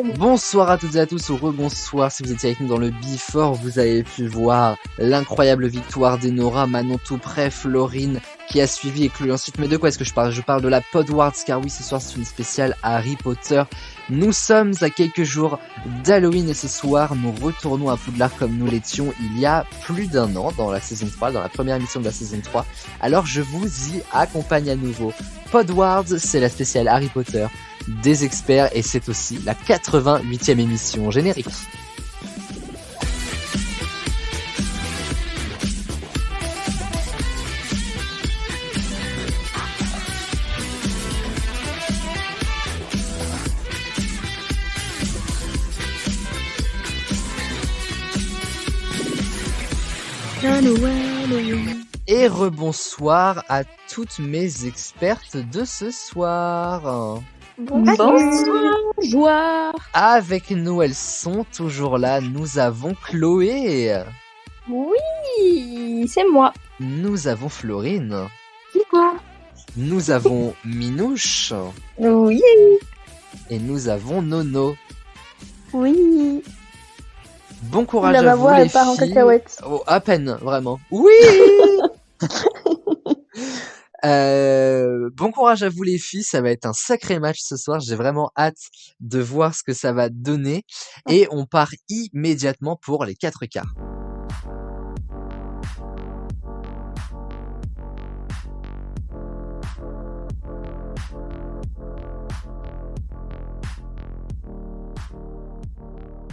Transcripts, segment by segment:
Bonsoir à toutes et à tous, ou rebonsoir si vous étiez avec nous dans le Before, vous avez pu voir l'incroyable victoire d'Enora, Manon tout près, Florine qui a suivi et Chloé ensuite. Mais de quoi est-ce que je parle? Je parle de la Podwards, car oui, ce soir c'est une spéciale Harry Potter. Nous sommes à quelques jours d'Halloween et ce soir nous retournons à Poudlard comme nous l'étions il y a plus d'1 an dans la saison 3, dans la première émission de la saison 3. Alors je vous y accompagne à nouveau. Podwards, c'est la spéciale Harry Potter des experts et c'est aussi la 88e émission. Générique. Et rebonsoir à toutes mes expertes de ce soir. Bonsoir. Avec nous, elles sont toujours là. Nous avons Chloé. Oui, c'est moi. Nous avons Florine. C'est quoi? Nous avons Minouche. Oui. Et nous avons Nono. Oui. Bon courage Là, à ma vous voix, les elle part en filles. cacahuète. Oh, à peine, vraiment. Oui. Bon courage à vous les filles, ça va être un sacré match ce soir, j'ai vraiment hâte de voir ce que ça va donner et on part immédiatement pour les 4 quarts.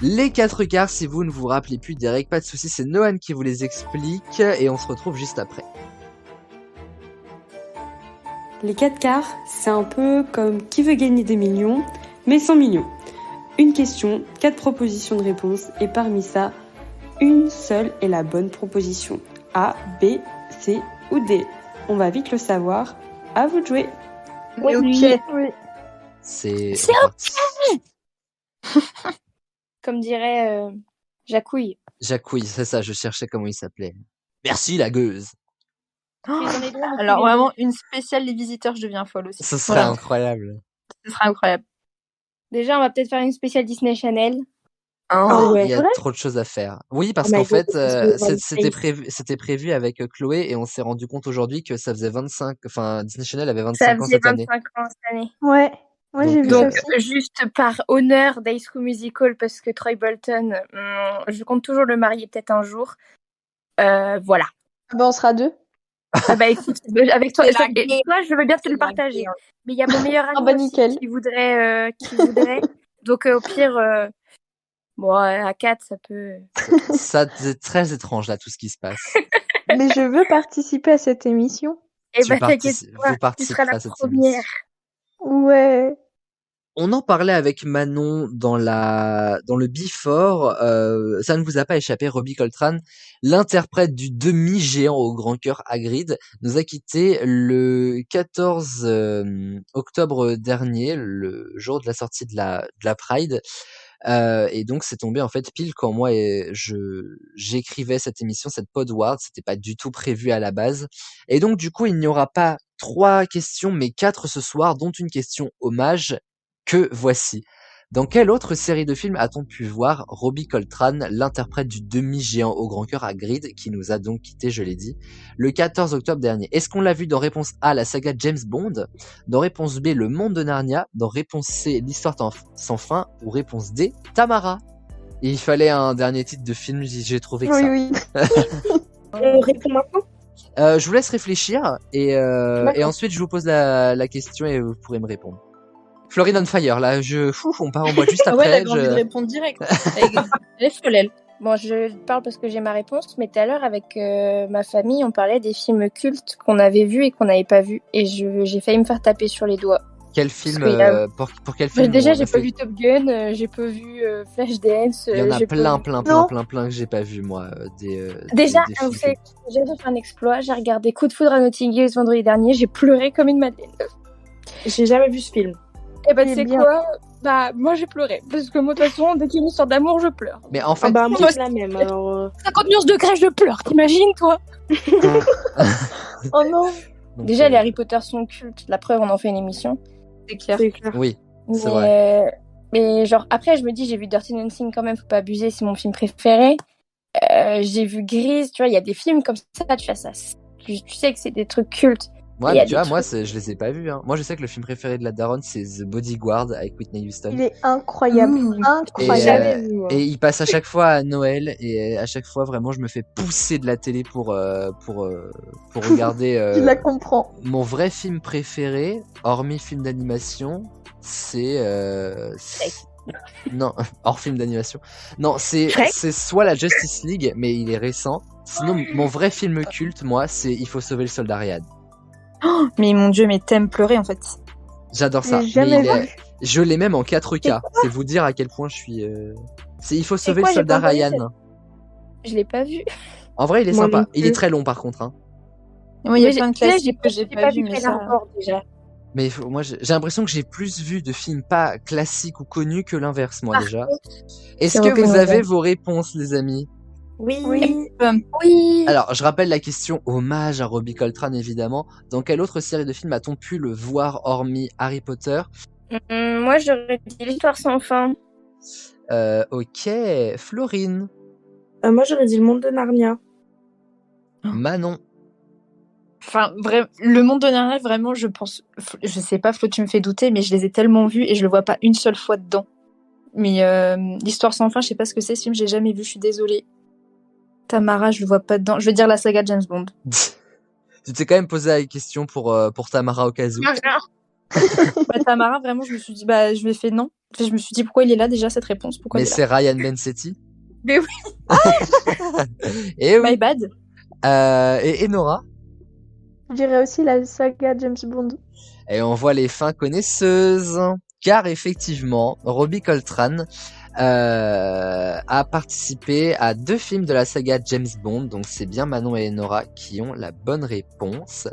Les 4 quarts, si vous ne vous rappelez plus direct, pas de soucis, c'est Noan qui vous les explique et on se retrouve juste après. Les 4 quarts, c'est un peu comme Qui veut gagner des millions, mais sans millions. Une question, 4 propositions de réponse, et parmi ça, une seule est la bonne proposition. A, B, C ou D. On va vite le savoir. À vous de jouer. Oui, ok. Oui. C'est Comme dirait Jacouille. Jacouille, c'est ça, je cherchais comment il s'appelait. Merci la gueuse. Alors vraiment, une spéciale Les Visiteurs, je deviens folle aussi. Ce serait incroyable. Ce serait incroyable. Déjà, on va peut-être faire une spéciale Disney Channel. Il y a trop de choses à faire. Oui, parce qu'en fait, c'était prévu avec Chloé et on s'est rendu compte aujourd'hui que ça faisait 25, enfin, Disney Channel avait 25 ans cette année. Ça faisait 25 ans cette année. Ouais. Ouais, j'ai vu ça Donc, aussi. juste par honneur d'High School Musical, parce que Troy Bolton, je compte toujours le marier peut-être un jour. Voilà. Ben, on sera 2. Ah bah écoute, avec toi, C'est la et toi, je veux bien te le partager. Mais il y a mon meilleur ami bah aussi nickel. qui voudrait. Donc au pire, bon, à 4, ça peut. Ça, c'est très étrange là, tout ce qui se passe. Mais je veux participer à cette émission. Et bah t'inquiète pas, Vous tu participerez seras la à cette première. émission. Ouais. On en parlait avec Manon dans le Before, ça ne vous a pas échappé, Robbie Coltrane, l'interprète du demi-géant au grand cœur Hagrid, nous a quitté le 14 octobre dernier, le jour de la sortie de la Pride. Et donc c'est tombé en fait pile quand moi j'écrivais cette émission, cette Podward, c'était pas du tout prévu à la base. Et donc du coup il n'y aura pas 3 questions mais 4 ce soir, dont une question hommage que voici. Dans quelle autre série de films a-t-on pu voir Robbie Coltrane, l'interprète du demi-géant au grand cœur Hagrid, qui nous a donc quitté, je l'ai dit, le 14 octobre dernier? Est-ce qu'on l'a vu dans réponse A, la saga James Bond, dans réponse B, le monde de Narnia, dans réponse C, l'histoire sans fin, ou réponse D, Tamara? Et il fallait un dernier titre de film, j'ai trouvé que ça. Oui. On répond maintenant. Je vous laisse réfléchir, et ensuite je vous pose la question et vous pourrez me répondre. Florine on fire, là, on part en boîte juste après. Ouais, elle a envie de répondre direct. Elle est folle, elle. Bon, je parle parce que j'ai ma réponse, mais tout à l'heure, avec ma famille, on parlait des films cultes qu'on avait vus et qu'on n'avait pas vus. Et j'ai failli me faire taper sur les doigts. Quel film, pour quel Mais film? déjà, j'ai pas vu Top Gun, j'ai pas vu Flashdance. Il y en a plein que j'ai pas vu, moi. Déjà, des vous films savez, j'ai fait un exploit, j'ai regardé Coup de foudre à Notting Hill vendredi dernier, j'ai pleuré comme une madeleine. J'ai jamais vu ce film. Et bah, Il est c'est bien. quoi? Bah, moi j'ai pleuré. Parce que moi, de toute façon, dès qu'il y a une histoire d'amour, je pleure. Mais en fait, moi c'est la même. Alors, 50 nuances de degrés, je pleure, t'imagines, toi? Oh non. donc, Déjà, les Harry Potter sont cultes. La preuve, on en fait une émission. c'est clair. oui, c'est Mais, vrai. Mais genre, après, je me dis, j'ai vu Dirty Dancing quand même, faut pas abuser, c'est mon film préféré. J'ai vu Grease, tu vois, il y a des films comme ça, tu fais ça. Tu sais que c'est des trucs cultes. Ouais, Il y mais a tu des vois, moi, trucs. je les ai pas vus. Hein. Moi, je sais que le film préféré de la daronne, c'est The Bodyguard avec Whitney Houston. Il est incroyable. Ouh, Et, Incroyable. Jamais vu, moi. et il passe à chaque fois à Noël. Et à chaque fois, vraiment, je me fais pousser de la télé pour regarder Je la comprends. mon vrai film préféré, hormis film d'animation, c'est... Non, hors film d'animation. Non, Shrek c'est soit la Justice League, mais il est récent. Sinon, mon vrai film culte, moi, c'est Il faut sauver le soldat Ryan. mais mon Dieu, mais t'aimes pleurer en fait. J'adore ça. J'ai jamais Mais vu. je l'ai même en 4K. C'est vous dire à quel point je suis... C'est Il faut sauver quoi, le j'ai soldat pas entendu Ryan. Je l'ai pas vu. En vrai, il est Moi sympa. non Il est plus. très long, par contre. Hein. Oui, il y a Mais plein de tu sais, classiques que j'ai pas vu, mais Pearl ça. Harbor, déjà. Mais moi, j'ai l'impression que j'ai plus vu de films pas classiques ou connus que l'inverse, moi, Par déjà. contre, Est-ce c'est que Robin vous avez Williams. vos réponses, les amis? Oui. Oui. Alors, je rappelle la question, hommage à Robbie Coltrane, évidemment. Dans quelle autre série de films a-t-on pu le voir, hormis Harry Potter? Moi, j'aurais dit l'histoire sans fin. Ok, Florine, Moi, j'aurais dit le monde de Narnia. Manon, Enfin, le monde de Narnia, vraiment, je pense. Je sais pas, Flo, tu me fais douter, mais je les ai tellement vus et je le vois pas une seule fois dedans. Mais l'histoire sans fin, je sais pas ce que c'est, ce film, j'ai jamais vu, je suis désolée. Tamara, je le vois pas dedans. Je vais dire la saga James Bond. tu t'es quand même posé la question pour Tamara au cas où. Bah, Tamara, vraiment, je me suis dit, bah, je lui ai fait non. Enfin, je me suis dit, pourquoi il est là déjà, cette réponse? Pourquoi Mais il est c'est Ryan Bensetti. Mais oui. Et là? My oui. bad. Et Nora. Je dirais aussi la saga James Bond. Et on voit les fins connaisseuses. Car effectivement, Robbie Coltrane a participé à 2 films de la saga James Bond. Donc c'est bien Manon et Nora qui ont la bonne réponse.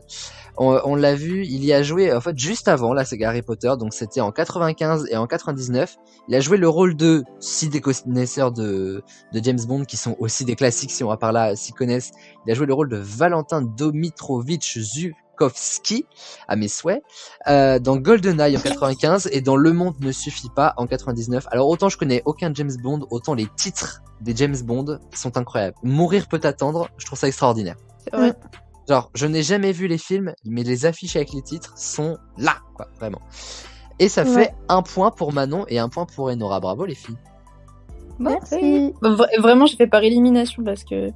On l'a vu, il y a joué en fait juste avant la saga Harry Potter. Donc c'était en 95 et en 99. Il a joué le rôle de, si des connaisseurs de James Bond qui sont aussi des classiques si on va par là s'y connaissent, il a joué le rôle de Valentin Domitrovitch Zukovsky, à mes souhaits, dans GoldenEye en 95 et dans Le Monde ne suffit pas en 99. Alors autant je connais aucun James Bond, autant les titres des James Bond sont incroyables. Mourir peut attendre, je trouve ça extraordinaire. C'est vrai. Genre, je n'ai jamais vu les films, mais les affiches avec les titres sont là, quoi, vraiment. Et ça fait 1 point pour Manon et 1 point pour Enora. Bravo les filles. Merci. Bah, vraiment, j'ai fait par élimination parce que.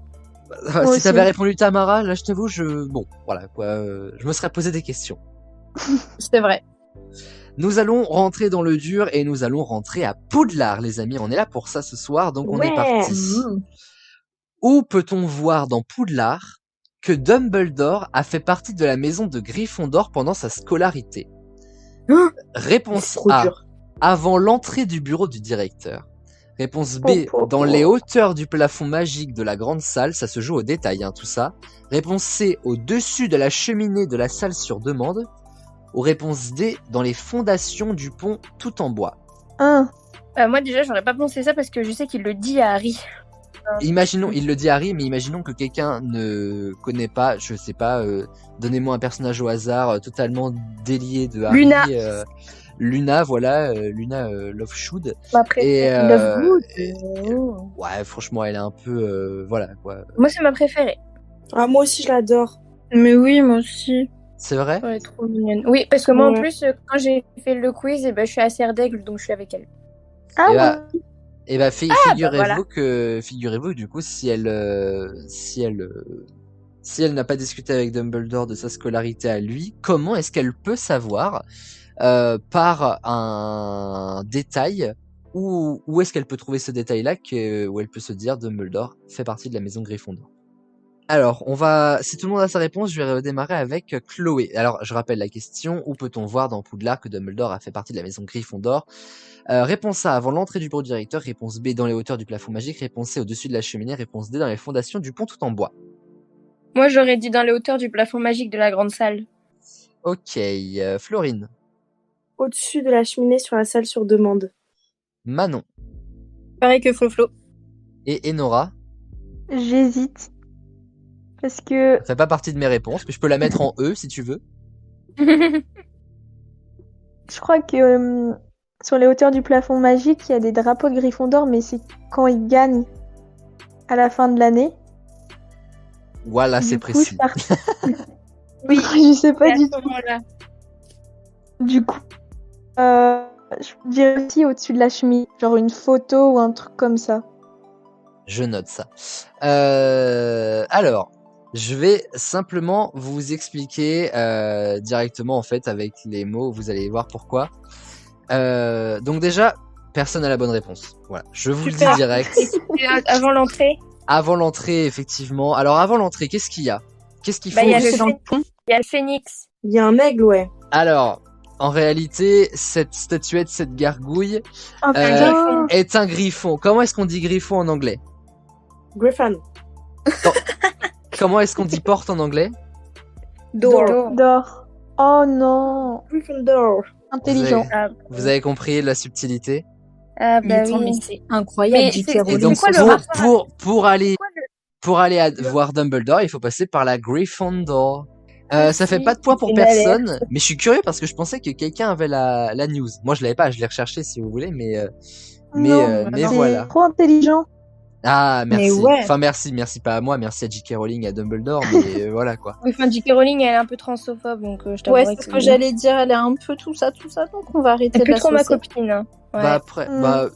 Si aussi. t'avais répondu Tamara, là je t'avoue, bon, voilà quoi, je me serais posé des questions. C'est vrai. Nous allons rentrer dans le dur et nous allons rentrer à Poudlard, les amis. On est là pour ça ce soir, donc on est parti. Où peut-on voir dans Poudlard que Dumbledore a fait partie de la maison de Gryffondor pendant sa scolarité? Réponse C'est trop A, dur. avant l'entrée du bureau du directeur. Réponse B, dans les hauteurs du plafond magique de la grande salle, ça se joue au détail, hein, tout ça. Réponse C, au-dessus de la cheminée de la salle sur demande. Ou réponse D, dans les fondations du pont tout en bois. Moi, déjà, j'aurais pas pensé ça parce que je sais qu'il le dit à Harry. Imaginons, il le dit à Harry, mais imaginons que quelqu'un ne connaît pas, je sais pas, donnez-moi un personnage au hasard totalement délié de Harry. Luna. Luna, voilà, Luna Lovegood. Après, Et Lovegood. ouais, franchement, elle est un peu, voilà quoi. Moi, c'est ma préférée. Ah, moi aussi, je l'adore. Mais oui, moi aussi. C'est vrai? Elle est trop mignonne. Oui, parce que moi, en Ouais. plus, quand j'ai fait le quiz, je suis à Serre d'Aigle, donc je suis avec elle. Ah Et ouais. bah, et bah, figurez-vous voilà. que du coup, si elle n'a pas discuté avec Dumbledore de sa scolarité à lui, comment est-ce qu'elle peut savoir par un détail où est-ce qu'elle peut trouver ce détail-là où elle peut se dire Dumbledore fait partie de la maison Gryffondor. Alors, si tout le monde a sa réponse, je vais redémarrer avec Chloé. Alors, je rappelle la question, où peut-on voir dans Poudlard que Dumbledore a fait partie de la maison Gryffondor? Réponse A, avant l'entrée du bureau du directeur. Réponse B, dans les hauteurs du plafond magique. Réponse C, au-dessus de la cheminée. Réponse D, dans les fondations du pont tout en bois. Moi, j'aurais dit dans les hauteurs du plafond magique de la grande salle. Ok, Florine, Au-dessus de la cheminée sur la salle sur demande. Manon Pareil que Flo. et Enora. J'hésite. Parce que Ça fait pas partie de mes réponses, mais je peux la mettre en E si tu veux. je crois que sur les hauteurs du plafond magique, il y a des drapeaux de Gryffondor, mais c'est quand ils gagnent à la fin de l'année. Voilà, c'est Du coup, précis. je pars- Oui, je sais pas du tout. Voilà. Du coup, je dirais aussi au-dessus de la chemise, genre une photo ou un truc comme ça. Je note ça. Alors, je vais simplement vous expliquer directement en fait avec les mots. Vous allez voir pourquoi. Donc déjà, personne n'a la bonne réponse. Voilà, je vous le dis Super. direct. Et avant l'entrée, Avant l'entrée, effectivement. Alors avant l'entrée, qu'est-ce qu'il y a? Qu'est-ce qu'il faut? bah, il y a C'est dans le pont. il y a le phénix. Il y a un aigle, ouais. Alors, en réalité, cette statuette, cette gargouille, Oh, putain. est un griffon. Comment est-ce qu'on dit griffon en anglais? Griffin. Comment est-ce qu'on dit porte en anglais? Door. D'or. Oh non. Gryffindor. Intelligent. Vous avez compris la subtilité? Ah Mais bah attends, mais oui. c'est incroyable, Mais J.K. c'est- Et Rowling. donc, quoi le rapport pour aller voir Dumbledore, il faut passer par la Gryffondor. Ça fait si, pas de points pour c'est une alerte. personne, mais je suis curieux parce que je pensais que quelqu'un avait la news. Moi, je l'avais pas, je l'ai recherché si vous voulez, mais Non, mais c'est voilà. trop intelligent. Ah, merci. Mais ouais. Enfin, merci pas à moi, merci à J.K. Rowling, à Dumbledore, mais voilà quoi. Oui, enfin, J.K. Rowling, elle est un peu transphobe, donc je Ouais, t'avouerai c'est ce que j'allais dire. Elle est un peu tout ça, donc on va arrêter C'est de plus la trop ma saucer. copine. Hein. Ouais. Bah après, Mm.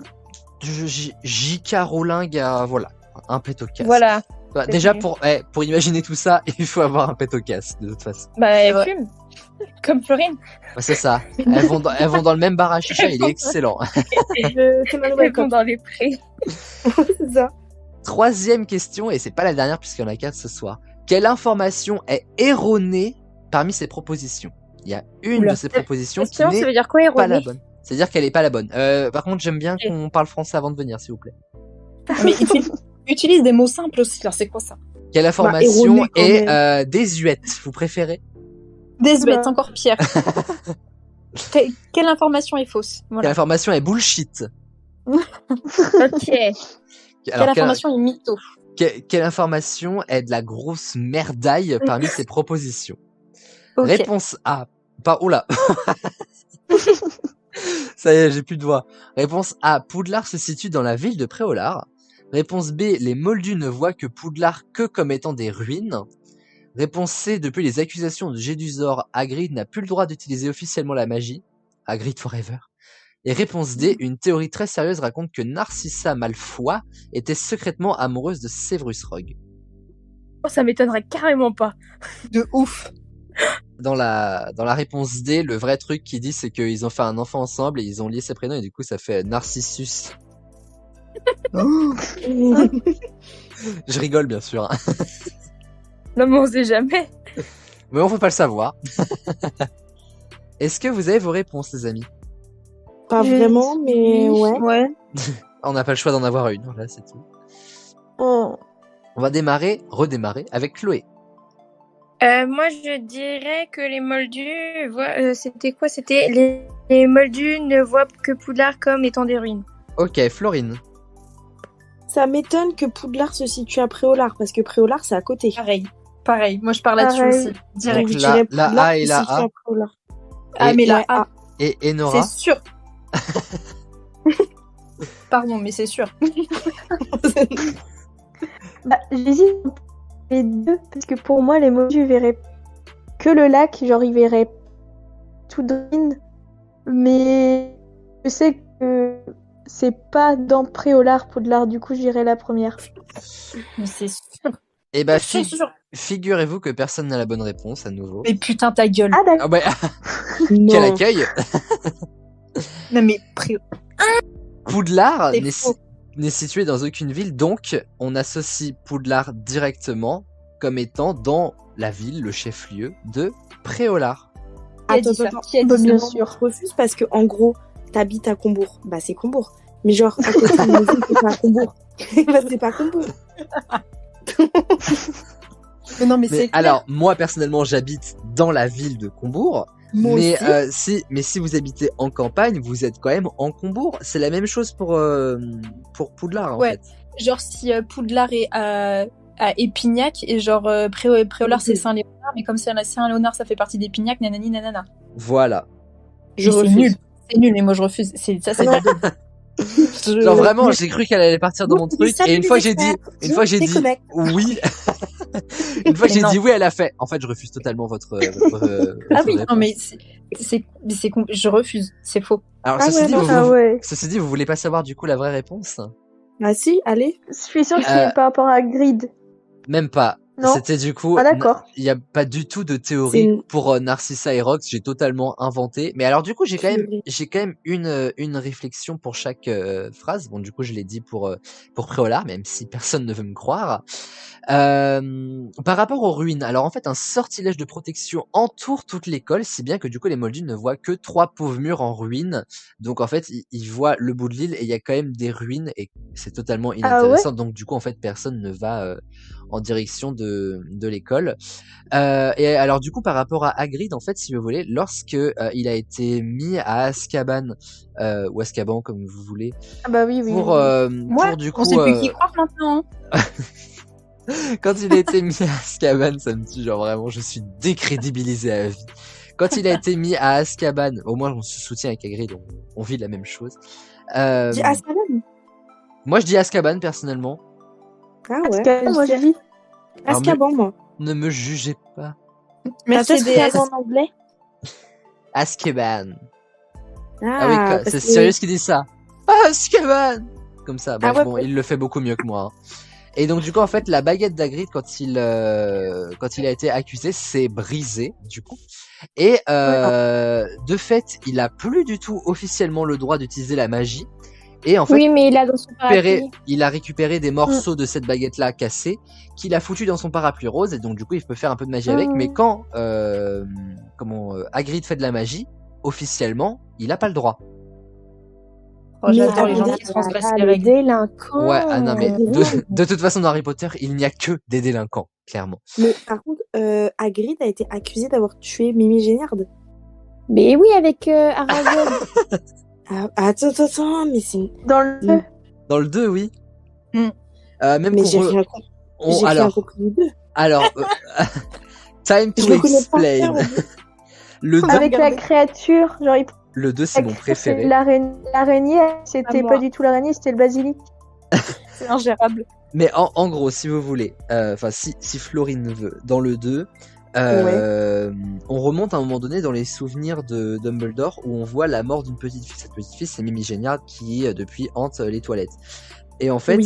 J.K. Rowling a voilà un pet au casque. Voilà. Bah, c'est déjà mieux. pour imaginer tout ça, il faut avoir un pet au casque de toute façon. Bah, elle Ouais. fume. Comme Florine. Ouais, c'est ça. Elles vont dans le même bar à chicha, il est excellent. C'est ma nouvelle Elle compte copine. dans les prés. C'est ça. Troisième question, et c'est pas la dernière puisqu'il y en a 4 ce soir. Quelle information est erronée parmi ces propositions? Il y a une Oula. de ces propositions qui Question, ça n'est veut dire quoi, pas la erroné? bonne. C'est-à-dire qu'elle est pas la bonne. Par contre, j'aime bien Ok. qu'on parle français avant de venir, s'il vous plaît. Mais utilise des mots simples aussi. Alors, c'est quoi ça? Quelle information erronée quand est même. désuète? Vous préférez? Désuète, Oula. encore pire. Quelle information est fausse? Quelle Voilà. information est bullshit? Ok. Alors, Quelle information est mytho? quelle information est de la grosse merdaille parmi ces propositions? Ok. Réponse A. Oula. Ça y est, j'ai plus de voix. Réponse A. Poudlard se situe dans la ville de Préolard. Réponse B. Les Moldus ne voient que Poudlard que comme étant des ruines. Réponse C. Depuis les accusations de Gédusor, Hagrid n'a plus le droit d'utiliser officiellement la magie. Hagrid forever. Et réponse D. Une théorie très sérieuse raconte que Narcissa Malfoy était secrètement amoureuse de Severus Rogue. Oh, ça m'étonnerait carrément pas. De ouf. Dans la réponse D, le vrai truc qui dit c'est qu'ils ont fait un enfant ensemble et ils ont lié ses prénoms et du coup ça fait Narcissus. Je rigole bien sûr, hein. Non, mais on sait jamais. Mais on peut pas le savoir. Est-ce que vous avez vos réponses, les amis? Pas vraiment, mais ouais. Ouais. On n'a pas le choix d'en avoir une, voilà, c'est tout. Oh. On va redémarrer avec Chloé. Moi, je dirais que les Moldus voient. C'était quoi? C'était les Moldus ne voient que Poudlard comme étant des ruines. Ok, Florine. Ça m'étonne que Poudlard se situe à Préolard, parce que Préolard, c'est à côté. Pareil. Moi, je pars là-dessus Pareil. aussi. Direct. Donc, je la- dirais la Poudlard A et qui la se situe A. à Préolard. Ah, mais là, Ouais, A. Et Nora. c'est sûr. Pardon, mais c'est sûr. Bah, j'hésite entre les deux, parce que pour moi, les Moldus verraient que le lac, genre ils verraient tout Drine, mais je sais que c'est pas dans Préolard, Poudlard, du coup j'irai la première. Mais c'est sûr. Et bah, C'est sûr. figurez-vous que personne n'a la bonne réponse à nouveau. Mais putain, ta gueule. Ah d'accord. Ah bah, Non. quel accueil! Non, mais Poudlard C'est n'est faux. n'est situé dans aucune ville, donc on associe Poudlard directement comme étant dans la ville, le chef-lieu de Préolard. Qui a dit ça? Qui a dit Bah, ça? bien Je sûr. refuse parce que, en gros, t'habites à Combourg. Bah, c'est Combourg. Mais genre, à côté de maison, c'est pas Combourg. Bah, c'est pas Combourg. Mais non, mais Mais c'est clair. alors, moi personnellement, j'habite dans la ville de Combourg. Moi Mais aussi. si vous habitez en campagne, vous êtes quand même en Combourg. C'est la même chose pour Poudlard en Ouais. fait. Genre, si Poudlard est à Épignac et genre Préolard, c'est Saint-Léonard, mais comme c'est Saint-Léonard, ça fait partie d'Épignac, nanani, nanana. Voilà. Je Mais c'est refuse. nul. C'est nul, mais moi je refuse. C'est Non. Genre vraiment, j'ai cru qu'elle allait partir dans mon truc, et une fois que j'ai dit déconnecte. oui, une fois que j'ai Mais non. dit oui, elle a fait. En fait, je refuse totalement votre Ah oui, réponse. non, mais je refuse. C'est faux. Alors, Ah ouais, non. ceci dit, vous voulez pas savoir du coup la vraie réponse? Ah si, allez. Je suis sûre que c'est par rapport à Grid. Même pas. Non. C'était du coup, Ah d'accord. il y a pas du tout de C'est théorie une- pour Narcissa et Rox. J'ai totalement inventé. Mais alors du coup, j'ai quand même une réflexion pour chaque phrase. Bon, du coup, je l'ai dit pour Préolard, même si personne ne veut me croire. Par rapport aux ruines, alors en fait, un sortilège de protection entoure toute l'école, si bien que du coup, les Moldus ne voient que 3 pauvres murs en ruine. Donc en fait, ils voient le bout de l'île et il y a quand même des ruines et c'est totalement inintéressant. Donc du coup, en fait, personne ne va en direction de l'école. Et alors du coup, par rapport à Hagrid, en fait, si vous voulez, lorsque il a été mis à Azkaban ou Azkaban comme vous voulez, Ah bah oui. pour du coup, On sait plus qui croire maintenant. Hein. quand il a été mis à Azkaban, ça me tue, genre vraiment, je suis décrédibilisé à vie. Quand il a été mis à Azkaban, au moins on se soutient avec Hagrid, on vit la même chose. Dis Azkaban. Moi je dis Azkaban personnellement. Ah ouais. Azkaban, moi je dis. Alors, Azkaban, moi. Ne me jugez pas. Mercedes en anglais. Azkaban. Ah oui, parce c'est que- Sirius qui dit ça. Azkaban. Comme ça. Bref, ouais, bon, il le fait beaucoup mieux que moi. Hein. Et donc du coup, en fait, la baguette d'Hagrid, quand il a été accusé, s'est brisée, du coup. Et de fait, il a plus du tout officiellement le droit d'utiliser la magie. Et en fait, Oui, mais il a dans son parapluie. il a récupéré des morceaux de cette baguette-là cassée, qu'il a foutu dans son parapluie rose, et donc du coup, il peut faire un peu de magie avec. Mais quand Hagrid fait de la magie, officiellement, il a pas le droit. Oh, j'adore Mais les gens attendez, qui transgressent Ah, les le règles. délinquant. Ouais, ah non, mais Oh. de toute façon, dans Harry Potter, il n'y a que des délinquants, clairement. Mais par contre, Hagrid a été accusé d'avoir tué Mimi Géniard. Mais oui, avec Aragog. Ah, attends, mais c'est... Dans le 2. Dans le 2, oui. Hmm. Même Mais qu'on j'ai re- rien compris. on- J'ai rien alors, compris du 2. alors, time Je to le connais pas. explain. Le 2, Avec la regarder. créature, genre il le 2, c'est mon préféré. L'araignée, c'était moi. pas du tout l'araignée, c'était le basilic. C'est ingérable. Mais en gros, si vous voulez, enfin si Florine veut, dans le 2, on remonte à un moment donné dans les souvenirs de Dumbledore où on voit la mort d'une petite fille. Cette petite fille, c'est Mimi Géniard qui depuis hante les toilettes. Et en fait,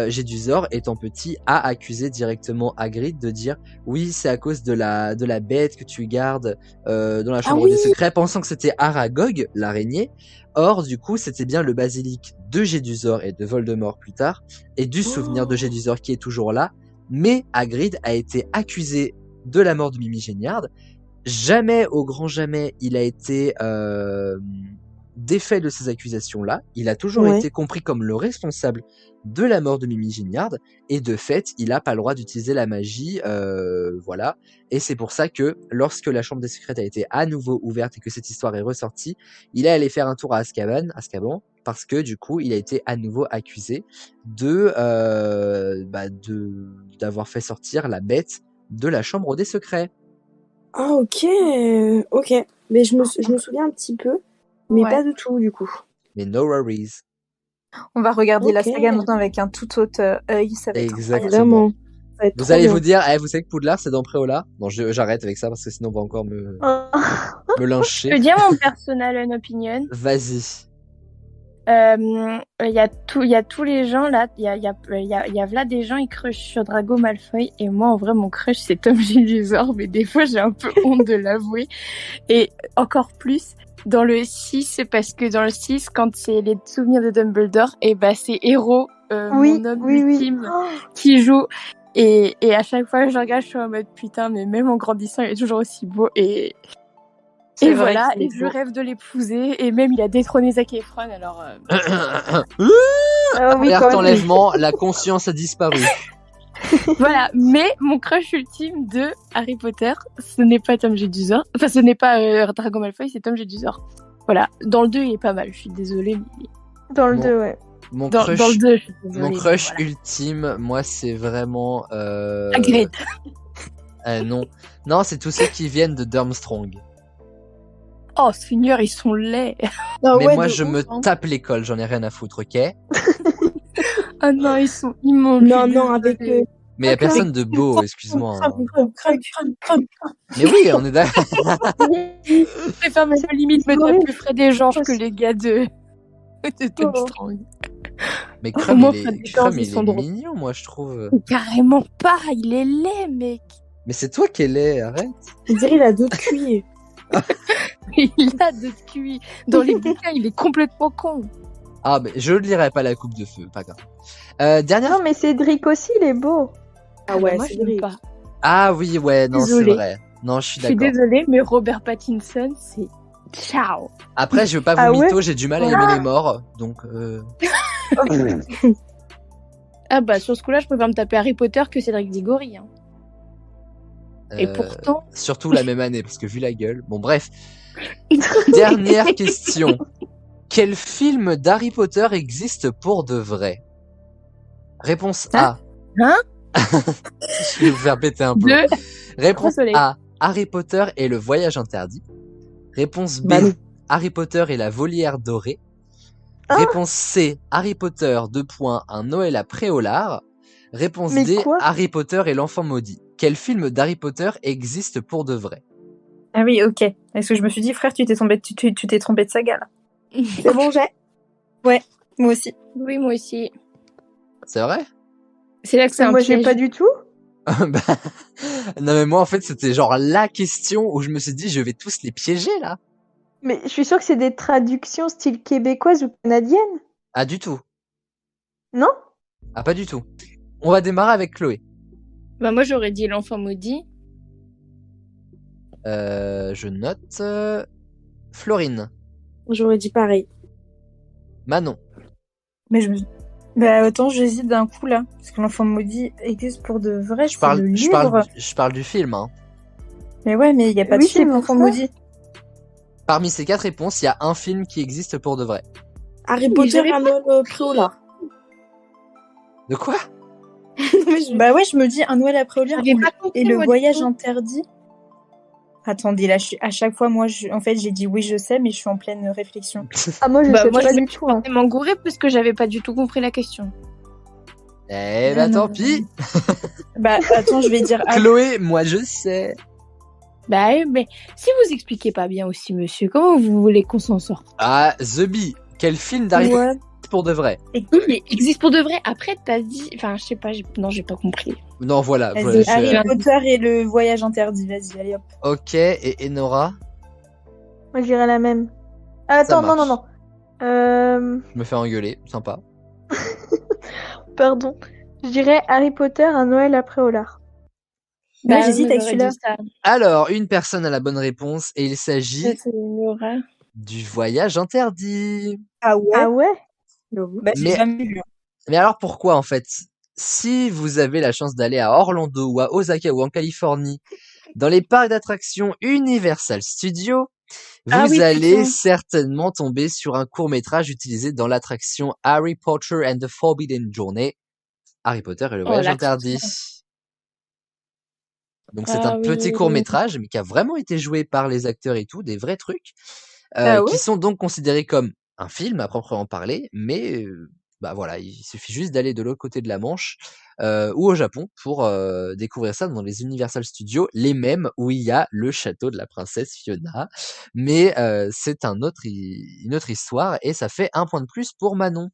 Jedusor, étant petit, a accusé directement Hagrid de dire oui, c'est à cause de la bête que tu gardes dans la chambre des secrets, pensant que c'était Aragog, l'araignée. Or, du coup, c'était bien le basilic de Jedusor et de Voldemort plus tard, et du souvenir de Jedusor qui est toujours là. Mais Hagrid a été accusé de la mort de Mimi Géniard. Jamais, au grand jamais, il a été défait de ces accusations-là. Il a toujours été compris comme le responsable de la mort de Mimi Géniard, et de fait, il n'a pas le droit d'utiliser la magie, voilà. Et c'est pour ça que, lorsque la Chambre des Secrets a été à nouveau ouverte et que cette histoire est ressortie, il est allé faire un tour à Azkaban, parce que du coup, il a été à nouveau accusé d'avoir fait sortir la bête de la Chambre des Secrets. Ah, ok. Mais je me souviens un petit peu, mais pas du tout, du coup. Mais no worries. On va regarder la saga maintenant avec un tout autre œil. Ça va être Exactement. Ça va être Vous allez vous dire, vous savez que Poudlard, c'est dans Préolard? Non, j'arrête avec ça parce que sinon on va encore me lyncher. Je peux dire mon personal opinion. Vas-y. Il y a tous les gens là, il y a là des gens, ils crushent sur Drago Malfoy, et moi en vrai mon crush c'est Tom Jedusor, mais des fois j'ai un peu honte de l'avouer, et encore plus dans le 6, parce que dans le 6 quand c'est les souvenirs de Dumbledore, et bah c'est Héros, mon homme ultime qui joue, et à chaque fois que je regarde je suis en mode putain, mais même en grandissant il est toujours aussi beau, et voilà, et je rêve de l'épouser, et même il a détrôné Zac Efron, alors... Alerte enlèvement, la conscience a disparu. Voilà, mais mon crush ultime de Harry Potter, ce n'est pas Tom Jedusor, enfin ce n'est pas Drago Malfoy, c'est Tom Jedusor. Voilà, dans le 2 il est pas mal, je suis désolée, mais... Dans le 2, ouais. Mon dans le 2, je suis désolée. Mon crush ultime, moi c'est vraiment... Hagrid. Non, c'est tous ceux qui viennent de Durmstrang. Oh, Seigneur, ils sont laids. Ah Mais ouais, moi, de je ouf, me hein. tape l'école, j'en ai rien à foutre, ok? Ah non, ils sont immondes. Non, non, avec. Mais y a personne de beau, excuse-moi. hein. Crème. Mais oui, on est d'accord. Je préfère même limite me horrible. taper Fred et Georges que les gars de Tom Oh. Strong. Mais Au Crum, moins, il Fred et est, Georges, Crum, ils il sont est drôles. mignon, moi, je trouve. Carrément pas, il est laid, mec. Mais c'est toi qui es laid, arrête. On dirait il a deux cuits. Il a de QI. Dans les bouquins, il est complètement con. Ah, mais je ne lirai pas la coupe de feu, pas grave. Dernière. Non, mais Cédric aussi, il est beau. Ah ouais, moi, c'est je l'aime vrai. pas. Ah oui, ouais, non, c'est Désolée. vrai. Non, je suis Je suis d'accord. désolée, mais Robert Pattinson, c'est ciao. Après, je veux pas Ah vous ouais mytho, j'ai du mal à aimer les morts, donc. Ah bah, sur ce coup-là, je préfère me taper Harry Potter que Cédric Diggory. Hein. Et pourtant... Surtout la même année, parce que vu la gueule. Bon, bref. Dernière question. Quel film d'Harry Potter existe pour de vrai? Réponse A. Hein? Je vais vous faire péter un peu. Deux. Réponse Soleil. A. Harry Potter et le voyage interdit. Réponse B. Bah non. Harry Potter et la volière dorée. Ah. Réponse C. Harry Potter, un Noël à Préolard. Réponse Mais D. quoi Harry Potter et l'enfant maudit. Quel film d'Harry Potter existe pour de vrai? Ah oui, ok. Est-ce que je me suis dit, frère, tu t'es trompé de saga, là. C'est bon, j'ai. Moi aussi. Oui, moi aussi. C'est vrai? C'est là que c'est un Moi, j'ai piège. pas du tout. Bah, non mais moi en fait c'était genre la question où je me suis dit je vais tous les piéger là. Mais je suis sûre que c'est des traductions style québécoise ou canadienne. Ah du tout. Non? Ah pas du tout. On va démarrer avec Chloé. Bah, moi, j'aurais dit l'enfant maudit. Je note Florine, J'aurais dit pareil. Manon, Mais bah attends, j'hésite d'un coup, là. Parce que l'enfant maudit existe pour de vrai, je c'est le livre. parle du film. Hein. Mais ouais, mais il y a pas de Oui, c'est film, pour l'enfant ça. maudit. Parmi ces 4 réponses, il y a un film qui existe pour de vrai. Harry Mais Potter j'avais à Noël Préolard. De quoi? Bah ouais, je me dis un Noël après au lire J'avais pas compris, et le moi, du voyage tout. interdit. Attendez, là, à chaque fois, moi, en fait, j'ai dit oui, je sais, mais je suis en pleine réflexion. Ah, moi, je Bah, sais moi, pas je du tout. Hein. Je m'engourer parce que j'avais pas du tout compris la question. Eh bah non, tant pis. Bah attends, je vais dire. Chloé, moi je sais. Bah, mais si vous expliquez pas bien aussi, monsieur, comment vous voulez qu'on s'en sorte? Ah The Bee. Quel film d'Harry Potter Ouais. existe pour de vrai? Oui, mais existe pour de vrai. Après, t'as dit... Enfin, je sais pas, non, j'ai pas compris. Non voilà. Vas-y, voilà, Harry je- Potter et le voyage interdit. Vas-y, allez hop. Ok et Enora, Moi, je dirais la même. Ah, attends, non, marche. non, non. je me fais engueuler, sympa. Pardon. Je dirais Harry Potter, un Noël après Olard. Bah, j'hésite moi, avec j'aurais celui-là. dit ça. Alors, une personne a la bonne réponse et il s'agit C'est une horreur. du voyage interdit. Ah ouais. Ah ouais? Bah, j'ai Mais- jamais vu. Mais alors pourquoi en fait? Si vous avez la chance d'aller à Orlando ou à Osaka ou en Californie, dans les parcs d'attractions Universal Studios, vous Ah oui, allez putain. certainement tomber sur un court-métrage utilisé dans l'attraction Harry Potter and the Forbidden Journey, Harry Potter et le voyage l'attraction. interdit. Donc c'est Ah un petit oui. court-métrage, mais qui a vraiment été joué par les acteurs et tout, des vrais trucs, Ah ouais? qui sont donc considérés comme un film à proprement parler, mais bah voilà, il suffit juste d'aller de l'autre côté de la Manche ou au Japon pour découvrir ça dans les Universal Studios, les mêmes où il y a le château de la princesse Fiona. Mais c'est une autre histoire et ça fait un point de plus pour Manon.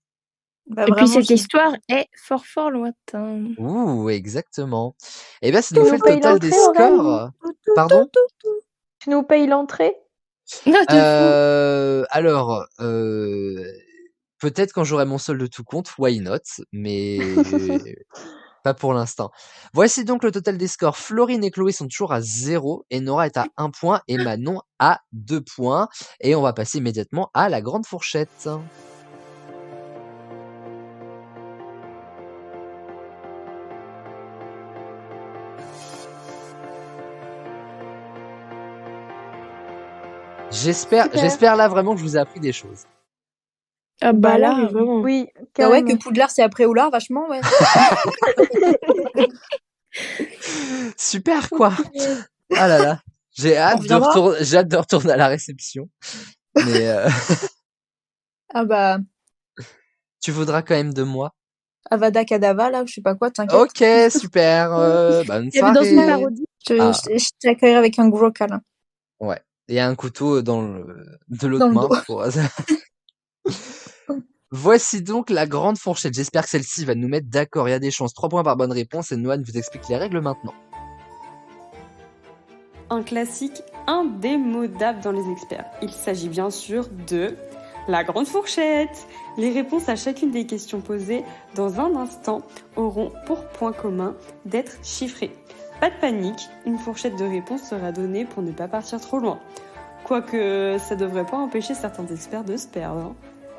Bah, Et puis vraiment, cette histoire est fort lointaine. Ouh, exactement. Et bien, ça nous Tu fait nous le payes total des l'entrée, Aurélie scores. Pardon? Tu nous payes l'entrée? Non, de fou. Alors, peut-être quand j'aurai mon solde de tout compte, why not, mais pas pour l'instant. Voici donc le total des scores. Florine et Chloé sont toujours à 0, et Nora est à 1 point, et Manon à 2 points. Et on va passer immédiatement à la grande fourchette. Super. J'espère là vraiment que je vous ai appris des choses. Ah Bah là, là, mais vraiment. Oui, Bah ouais, carrément. que Poudlard c'est après Oulard, vachement, ouais. Super quoi. Ah là là. J'ai hâte reviendra. j'ai hâte de retourner à la réception. Mais Ah bah, tu voudras quand même de moi. Avada Kedavra, là, je sais pas quoi, t'inquiète. Ok, super. Bonne Il y avait dans une soirée. parodie. Ah. Je t'accueillerai avec un gros câlin. Ouais. Et un couteau de l'autre Dans le main. dos. Voici donc la grande fourchette. J'espère que celle-ci va nous mettre d'accord. Il y a des chances. 3 points par bonne réponse et Noan vous explique les règles maintenant. Un classique indémodable dans les experts. Il s'agit bien sûr de la grande fourchette. Les réponses à chacune des questions posées dans un instant auront pour point commun d'être chiffrées. Pas de panique, une fourchette de réponses sera donnée pour ne pas partir trop loin. Quoique ça devrait pas empêcher certains experts de se perdre. Hein.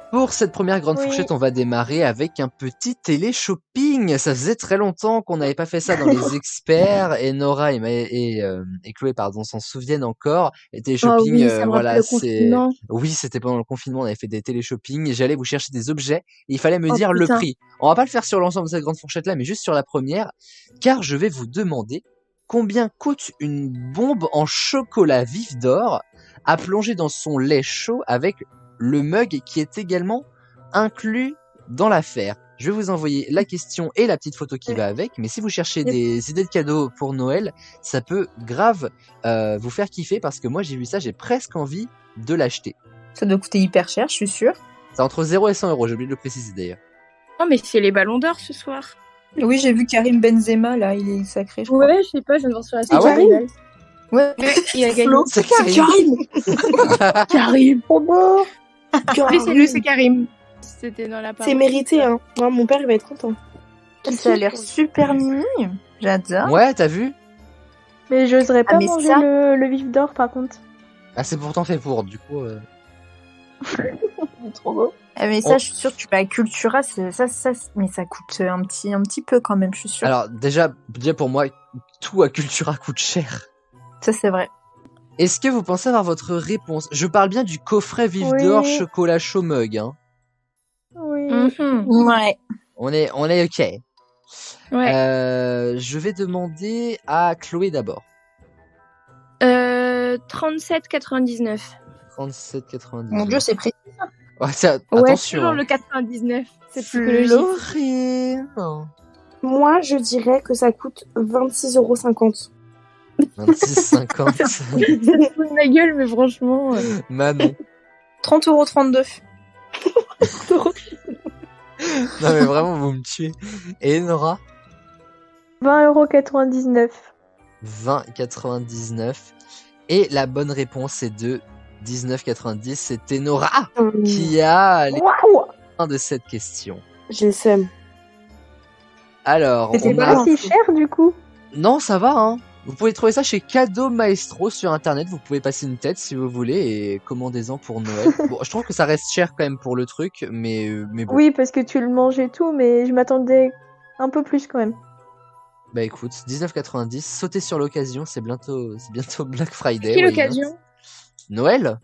Pour cette première grande Oui. fourchette, on va démarrer avec un petit télé-shopping. Ça faisait très longtemps qu'on n'avait pas fait ça dans les experts et Nora et Chloé s'en souviennent encore. Les Oh télé-shopping, oui, ça me voilà, rappelle le c'est... confinement. Oui, c'était pendant le confinement, on avait fait des télé-shopping et j'allais vous chercher des objets et il fallait me Oh, dire le putain. prix. On va pas le faire sur l'ensemble de cette grande fourchette-là, mais juste sur la première, car je vais vous demander combien coûte une bombe en chocolat vif d'or à plonger dans son lait chaud avec le mug qui est également inclus dans l'affaire. Je vais vous envoyer la question et la petite photo qui va avec, mais si vous cherchez des idées de cadeaux pour Noël, ça peut grave vous faire kiffer parce que moi j'ai vu ça, j'ai presque envie de l'acheter. Ça doit coûter hyper cher, je suis sûre. C'est entre 0 et 100 euros, j'ai oublié de le préciser d'ailleurs. Oh, mais c'est les ballons d'or ce soir. Oui, j'ai vu Karim Benzema, là, il est sacré, je crois. Ouais, je sais pas, je viens de voir sur la Ah ouais Karim. Ouais, Il a gagné. Flo, C'est C'est Karim. Karim. Karim. Trop beau. Oui, c'est lui, c'est Karim. C'était dans la C'est parodie. mérité, hein. Moi, mon père, il va être content. Ça a l'air super mimi. J'adore. Ouais, t'as vu? Mais j'oserais pas mais manger ça- le vif d'or par contre. Ah, c'est pourtant fait pour, du coup... Trop beau. Mais ça, je suis sûre que tu vas à Cultura, mais ça coûte un petit peu quand même, je suis sûre. Alors déjà pour moi, tout à Cultura coûte cher. Ça, c'est vrai. Est-ce que vous pensez avoir votre réponse? Je parle bien du coffret vif Oui. d'or chocolat chaud mug. Hein. Oui. Ouais. On est ok. Ouais. Je vais demander à Chloé d'abord. 37,99. 37,99. Mon Dieu, c'est précis. Ouais, ça, Ouais, attention. toujours hein. le 99. C'est psychologique. Florine. Moi, je dirais que ça coûte 26,50 €. 26,50. Fous de ma gueule, mais franchement. Manon. 30,32 €. Non mais vraiment vous me tuez. Et Nora? 20,99 €. 20,99. Et la bonne réponse est de 19,90. C'était Nora qui a les Waouh. points de cette question. J'ai le seum. Alors, C'était on pas a... Pas si cher du coup. Non, ça va, hein. Vous pouvez trouver ça chez Cadeau Maestro sur internet. Vous pouvez passer une tête si vous voulez et commandez-en pour Noël. Bon, je trouve que ça reste cher quand même pour le truc, mais bon. Oui, parce que tu le manges et tout, mais je m'attendais un peu plus quand même. Bah écoute, 19,90. Sautez sur l'occasion, c'est bientôt Black Friday. Quelle why not. occasion. Noël?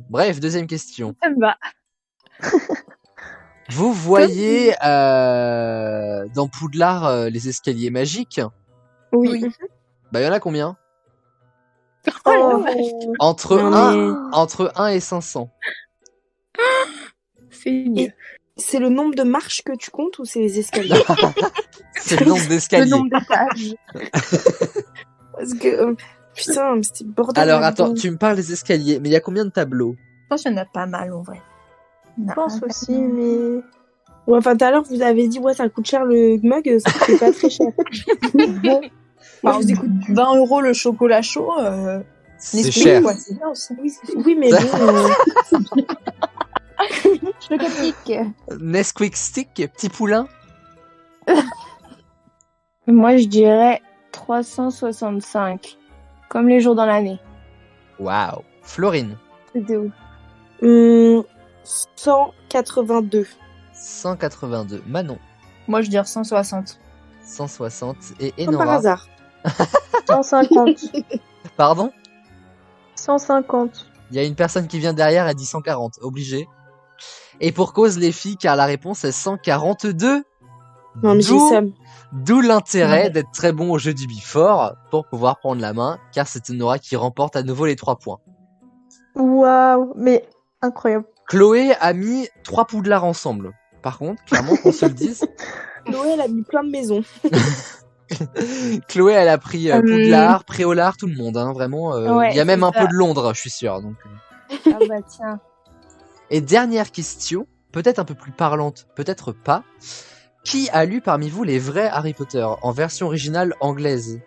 Bref, deuxième question. Ça me va. Vous voyez dans Poudlard les escaliers magiques? Oui. Bah il y en a combien? Oh, la vache. Entre Non, 1 et 500. C'est mieux. C'est le nombre de marches que tu comptes ou c'est les escaliers? C'est le nombre Le d'escaliers. nombre d'étages. Parce que, putain, mais c'était bordel. Alors là-dedans. attends, tu me parles des escaliers, mais il y a combien de tableaux? Je pense qu'il y en a pas mal, en vrai. Je pense aussi, mais. Ouais, enfin, tout à l'heure, vous avez dit, ouais, ça coûte cher le mug, ça coûte pas très cher. Bon. Moi, je vous écoute. 20 € le chocolat chaud. C'est Nesquik, cher. quoi, c'est bien aussi. Oui, mais bon. Chocopic. Nesquik stick, petit poulain. Moi, je dirais 365. Comme les jours dans l'année. Waouh. Florine. C'était où? 182. 182. Manon. Moi, je dirais 160. 160. Et Comme par Enora. hasard. 150. Pardon? 150. Il y a une personne qui vient derrière, elle dit 140. Obligé. Et pour cause les filles, car la réponse est 142. Non, mais j'ai D'où- Sam. D'où l'intérêt Ouais. d'être très bon au jeu du Before pour pouvoir prendre la main, car c'est Nora qui remporte à nouveau les 3 points. Waouh, mais incroyable. Chloé a mis 3 poudlards ensemble. Par contre, clairement, qu'on se le dise, Chloé, elle a mis plein de maisons. Chloé, elle a pris Poudlard, Préolard, tout le monde, hein, vraiment. Ouais, il y a même c'est un ça. peu de Londres, je suis sûr. Donc. Ah bah tiens. Et dernière question, peut-être un peu plus parlante, peut-être pas. Qui a lu parmi vous les vrais Harry Potter en version originale anglaise?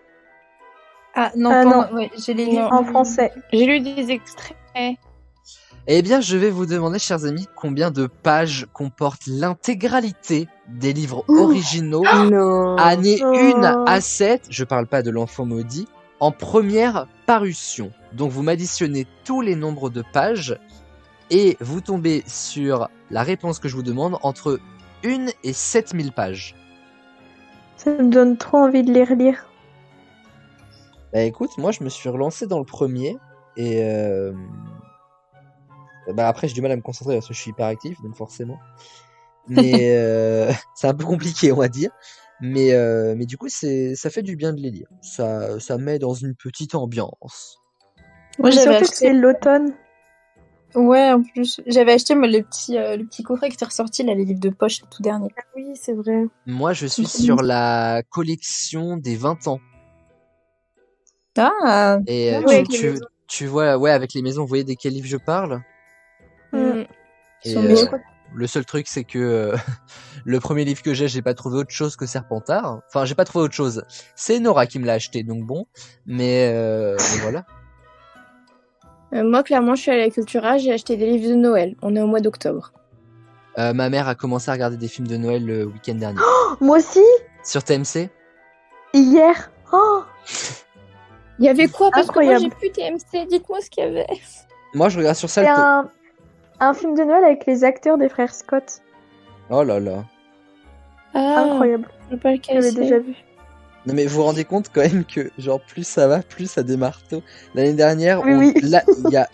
Ah non, Ah, pas non. en- ouais, j'ai les livres. En français. J'ai lu des extraits. Eh bien, je vais vous demander, chers amis, combien de pages comporte l'intégralité des livres originaux, Non. années Oh. 1 à 7, je parle pas de l'enfant maudit, en première parution. Donc vous m'additionnez tous les nombres de pages et vous tombez sur la réponse que je vous demande entre 1 et 7000 pages. Ça me donne trop envie de les relire. Bah écoute, moi je me suis relancé dans le premier et bah après j'ai du mal à me concentrer parce que je suis hyperactif donc forcément. Mais c'est un peu compliqué on va dire. Mais du coup ça fait du bien de les lire. Ça met dans une petite ambiance. Moi, Mais j'avais surtout que acheté. c'est l'automne. Ouais, en plus, j'avais acheté moi, le petit coffret qui était ressorti, là, les livres de poche, le tout dernier. Oui, c'est vrai. Moi je suis Mhm. sur la collection des 20 ans. Ah, Et Ouais, tu, avec les tu, maisons. tu vois, ouais, avec les maisons, vous voyez de quel livre je parle? Mm. ils Et, sont beaux. le seul truc, c'est que le premier livre que j'ai pas trouvé autre chose que Serpentard. Enfin, j'ai pas trouvé autre chose. C'est Nora qui me l'a acheté, donc bon. Mais voilà. Moi, clairement, je suis allée à la Cultura, j'ai acheté des livres de Noël. On est au mois d'octobre. Ma mère a commencé à regarder des films de Noël le week-end dernier. Moi aussi, Sur TMC. hier. Oh, Il y avait quoi? Parce Incroyable. que moi, j'ai plus TMC. Dites-moi ce qu'il y avait. Moi, je regarde sur c'est Salto. un film de Noël avec les acteurs des frères Scott. Oh là là. Ah, Incroyable. je sais pas lequel J'avais c'est. déjà vu. Non mais vous vous rendez compte quand même que genre plus ça va, plus ça démarre tôt. L'année dernière, Oui, oui. là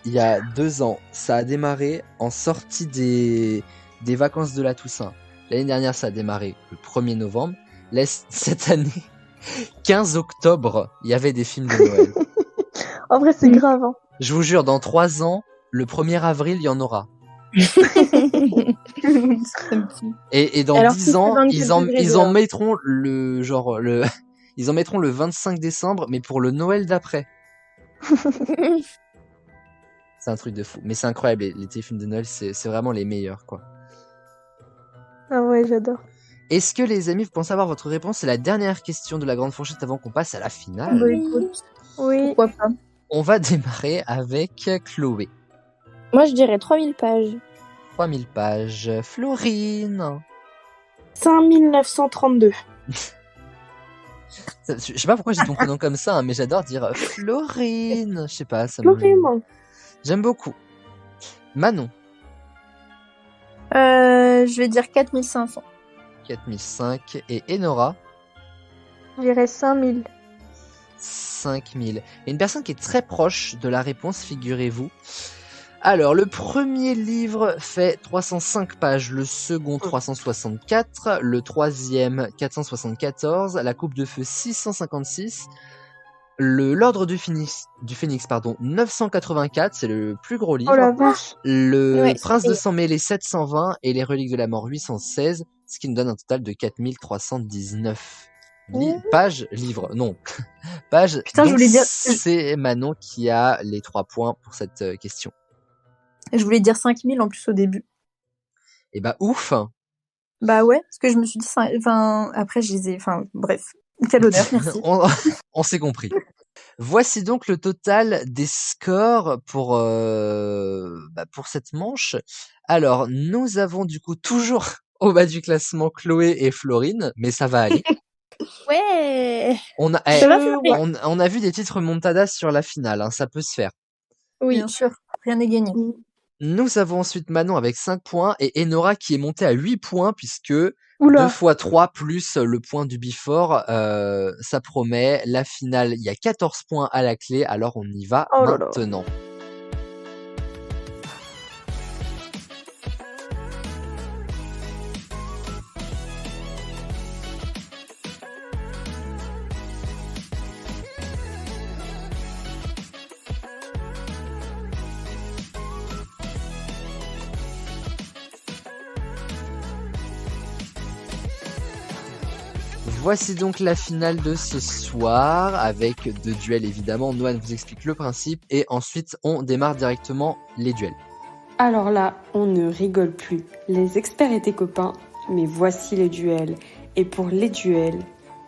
il y a 2 ans, ça a démarré en sortie des vacances de la Toussaint. L'année dernière, ça a démarré le 1er novembre. Cette année, 15 octobre, il y avait des films de Noël. En vrai, c'est Mm. grave. Hein. Je vous jure, dans 3 ans, le 1er avril, il y en aura. Et dans Alors, 10 si c'est ans, 24 ils en degrés dehors. mettront ils en mettront le 25 décembre, mais pour le Noël d'après. C'est un truc de fou. Mais c'est incroyable, les téléfilms de Noël, c'est vraiment les meilleurs, quoi. Ah ouais, j'adore. Est-ce que les amis, vous pensez avoir votre réponse? C'est la dernière question de la grande fourchette avant qu'on passe à la Bah, finale. écoute, Oui. pourquoi pas. On va démarrer avec Chloé. Moi, je dirais 3000 pages. 3000 pages. Florine. 5932. Je sais pas pourquoi j'ai ton prénom comme ça, hein, mais j'adore dire Florine. Je sais pas, ça me... Florine. J'aime beaucoup. Manon. Je vais dire 4500. 4005 et Enora. Je dirais 5000. 5000. Et une personne qui est très proche de la réponse, figurez-vous. Alors, le premier livre fait 305 pages, le second 364, le troisième 474, la coupe de feu 656, l'ordre du Phénix, 984, c'est le plus gros livre. Oh la vache. Le Ouais, Prince de c'est- sang mêlé 720 et les reliques de la mort 816, ce qui nous donne un total de 4319 pages, livres, non, pages. Putain, je Donc, voulais dire- c'est Manon qui a les 3 points pour cette question. Je voulais dire 5000 en plus au début. Et bah ouf. Bah ouais, parce que je me suis dit, enfin, après, je les ai, enfin, bref. Quel honneur, merci. on s'est compris. Voici donc le total des scores pour cette manche. Alors, nous avons du coup toujours au bas du classement Chloé et Florine, mais ça va aller. Ouais. On a, Ça va, Florine. on a vu des titres remontadas sur la finale, hein, ça peut se faire. Oui. Bien sûr, rien n'est gagné. Nous avons ensuite Manon avec 5 points et Enora qui est montée à 8 points puisque 2 Oula. fois 3 plus le point du before, ça promet. La finale, il y a 14 points à la clé, alors on y va Oh là là. maintenant. Voici donc la finale de ce soir, avec 2 duels évidemment. Noan vous explique le principe, et ensuite on démarre directement les duels. Alors là, on ne rigole plus. Les experts étaient copains, mais voici les duels. Et pour les duels,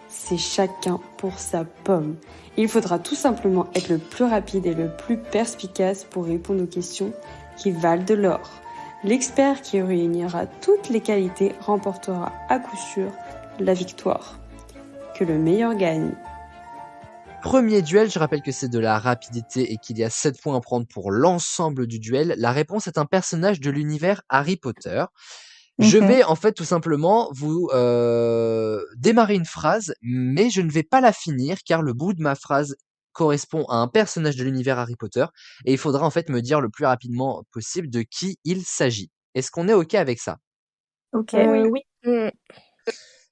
c'est chacun pour sa pomme. Il faudra tout simplement être le plus rapide et le plus perspicace pour répondre aux questions qui valent de l'or. L'expert qui réunira toutes les qualités remportera à coup sûr la victoire. Que le meilleur gagne. Premier duel, je rappelle que c'est de la rapidité et qu'il y a 7 points à prendre pour l'ensemble du duel. La réponse est un personnage de l'univers Harry Potter. Je vais en fait tout simplement vous démarrer une phrase, mais je ne vais pas la finir car le bout de ma phrase correspond à un personnage de l'univers Harry Potter et il faudra en fait me dire le plus rapidement possible de qui il s'agit. Est-ce qu'on est OK avec ça? Ok. Oui.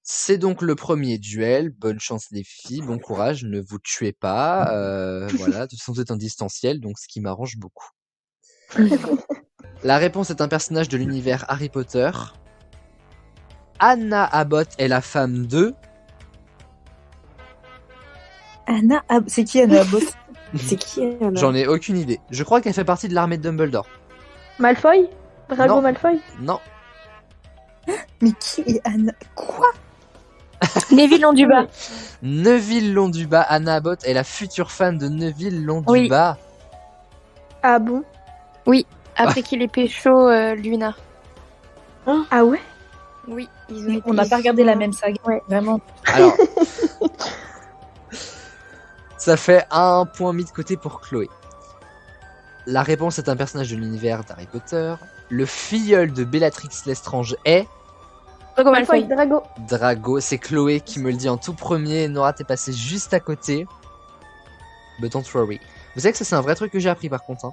C'est donc le premier duel. Bonne chance les filles, bon courage, ne vous tuez pas. Voilà, de toute façon vous êtes en distanciel, donc ce qui m'arrange beaucoup. La réponse est un personnage de l'univers Harry Potter. Anna Abbott est la femme de... C'est qui Anna Abbott? C'est qui Anna? J'en ai aucune idée. Je crois qu'elle fait partie de l'armée de Dumbledore. Malfoy? Drago Non. Malfoy? Non. Mais qui est Anna? Quoi? Neville Londubat. Neville Londubat. Anna Abbott est la future femme de Neville Londubat. Ah bon? Après qu'il ait pécho Luna. Ah ouais? Oui, ils On n'a pas regardé la même saga. Ouais. Vraiment. Alors, ça fait 1 point mis de côté pour Chloé. La réponse est un personnage de l'univers d'Harry Potter. Le filleul de Bellatrix Lestrange est... Drago Malfoy, Malfoy. Drago. Drago. C'est Chloé qui me le dit en tout premier. Nora, t'es passé juste à côté. But don't worry. Vous savez que ça, c'est un vrai truc que j'ai appris par contre. Hein.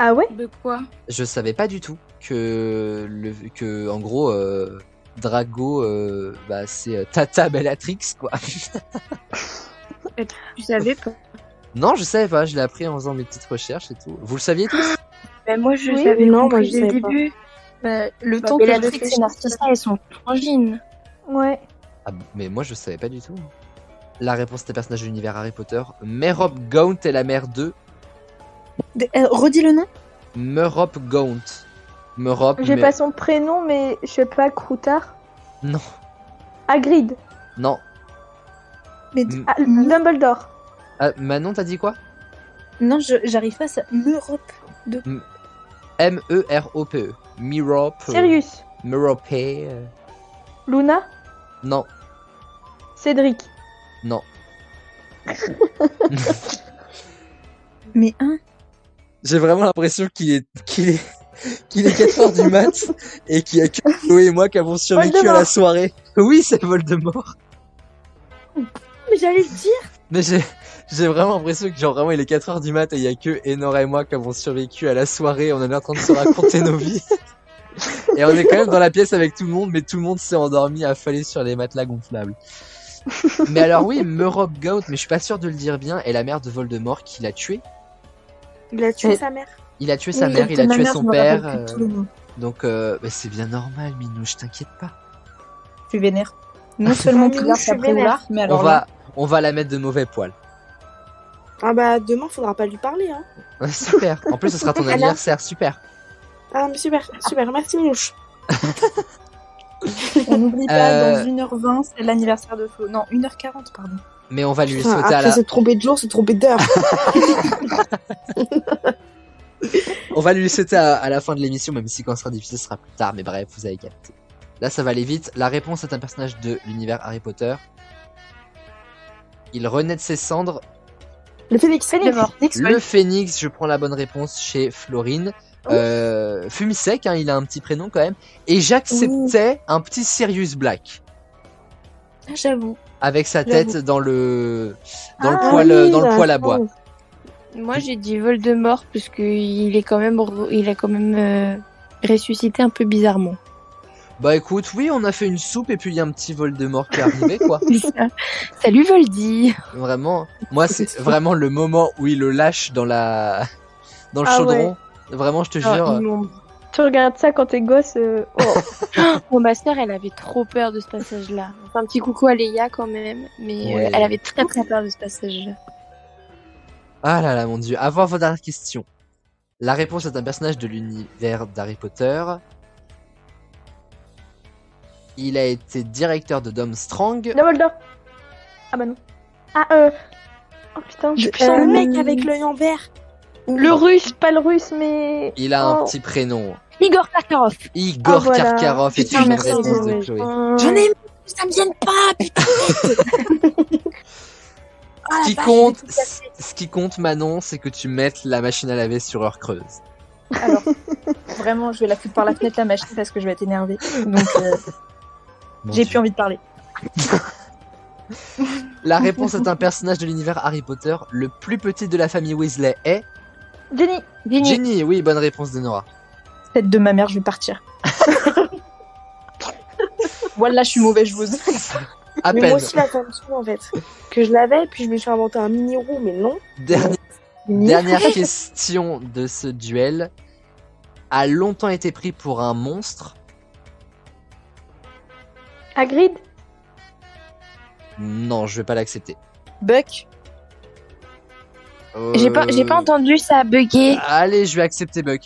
Ah ouais? De quoi? Je savais pas du tout que en gros, Drago, c'est Tata Bellatrix, quoi. Tu savais pas? Non, je savais pas. Je l'ai appris en faisant mes petites recherches et tout. Vous le saviez tous? Moi je Oui, savais non, moi, compris je dès le savais pas. début. Le Bah, temps que Bellatrix je et Narcissa, elles sont frangines. Ouais. Ah, mais moi, je savais pas du tout. La réponse était personnage de l'univers Harry Potter. Merop Gaunt est la mère de... Redis le nom. Merop Gaunt. Merop, J'ai mais... pas son prénom, mais je sais pas, Croutard. Non, Hagrid. non. Mais M- Ah, Dumbledore. Ah, Manon, t'as dit quoi? non, j'arrive pas à ça. L'Europe. M-E-R-O-P-E. Merop. Sirius. Merope. Luna. Non, Cédric. non. Mais un. J'ai vraiment l'impression qu'il est 4h du mat et qu'il y a que Chloé et moi qui avons survécu à la Voldemort. soirée. Oui, c'est Voldemort. Mais j'allais le dire. Mais j'ai vraiment l'impression que genre vraiment il est 4h du mat et il y a que Enora et moi qui avons survécu à la soirée. On est en train de se raconter nos vies. Et on est quand même dans la pièce avec tout le monde, mais tout le monde s'est endormi affalé sur les matelas gonflables. Mais alors oui, Merop Gaunt, mais je suis pas sûr de le dire bien, est la mère de Voldemort qui l'a tué. Il a tué sa mère. Il a tué sa Oui, mère, il de a ma tué mère, son je me père. rappelle plus tous les noms. Donc c'est bien normal, Minouche, t'inquiète pas. Je suis vénère. Non seulement Minouche, Poudlard je suis après vénère. Oulard, mais alors là. On va la mettre de mauvais poil. Ah bah demain, faudra pas lui parler, hein. Ouais, super. En plus, ce sera ton Alors anniversaire, super. Ah mais super, merci Minouche. On n'oublie pas, Euh, dans 1h20, c'est l'anniversaire de Flo. Non, 1h40, pardon. Mais on va lui Putain, souhaiter à après la... s'être trompé de jour, s'est trompé d'heure. On va lui souhaiter à la fin de l'émission, même si quand ce sera diffusé, ce sera plus tard. Mais bref, vous avez capté. Là, ça va aller vite. La réponse est un personnage de l'univers Harry Potter. Il renaît de ses cendres. Le Phénix. Le Phénix, je prends la bonne réponse chez Florine. Fumisec, hein, il a un petit prénom quand même. Et j'acceptais un petit Sirius Black. Ah, j'avoue. Avec sa tête dans le Ah poêle, oui, dans le la poêle à bois. France. Moi j'ai dit Voldemort parce que il a quand même ressuscité un peu bizarrement. Bah écoute, oui, on a fait une soupe et puis il y a un petit Voldemort qui est arrivé, quoi. Salut Voldy. Vraiment, moi c'est vraiment le moment où il le lâche dans le Ah chaudron. Vraiment, je te jure. Tu regardes ça quand t'es gosse. Bon, ma sœur, elle avait trop peur de ce passage-là. Enfin, un petit coucou à Léa quand même, mais Ouais. elle avait très très peur de ce passage-là. Ah là là, mon dieu. Avant votre dernière question. La réponse est un personnage de l'univers d'Harry Potter. Il a été directeur de Domstrang. Dumbledore. Ah bah non. Ah Oh putain, je suis plus Le en mec avec l'œil en vert. Le russe, pas le russe, mais. Il a un Oh. petit prénom. Igor Karkaroff. Igor Ah, voilà. Karkaroff est Putain, une merci, réponse de Chloé. Chloé. J'en ai marre, ça me gêne pas, putain. Ah, la Ce qui vache, compte, je vais tout casser. ce qui compte, Manon, c'est que tu mettes la machine à laver sur heure creuse. Alors, vraiment, je vais la foutre par la fenêtre la machine parce que je vais être énervée. Donc, Mon j'ai Dieu. plus envie de parler. La réponse est un personnage de l'univers Harry Potter. Le plus petit de la famille Weasley est Jenny. Ginny. Oui, bonne réponse de Nora. Tête de ma mère, je vais partir. Voilà, je suis mauvaise joueuse. À Mais peine. moi aussi, la tension, en fait. Que je l'avais, puis je me suis inventé un mini roux, mais non. Dernière question de ce duel. A longtemps été pris pour un monstre. Hagrid. Non, je vais pas l'accepter. Buck. J'ai pas entendu ça a bugué. Allez, je vais accepter Buck.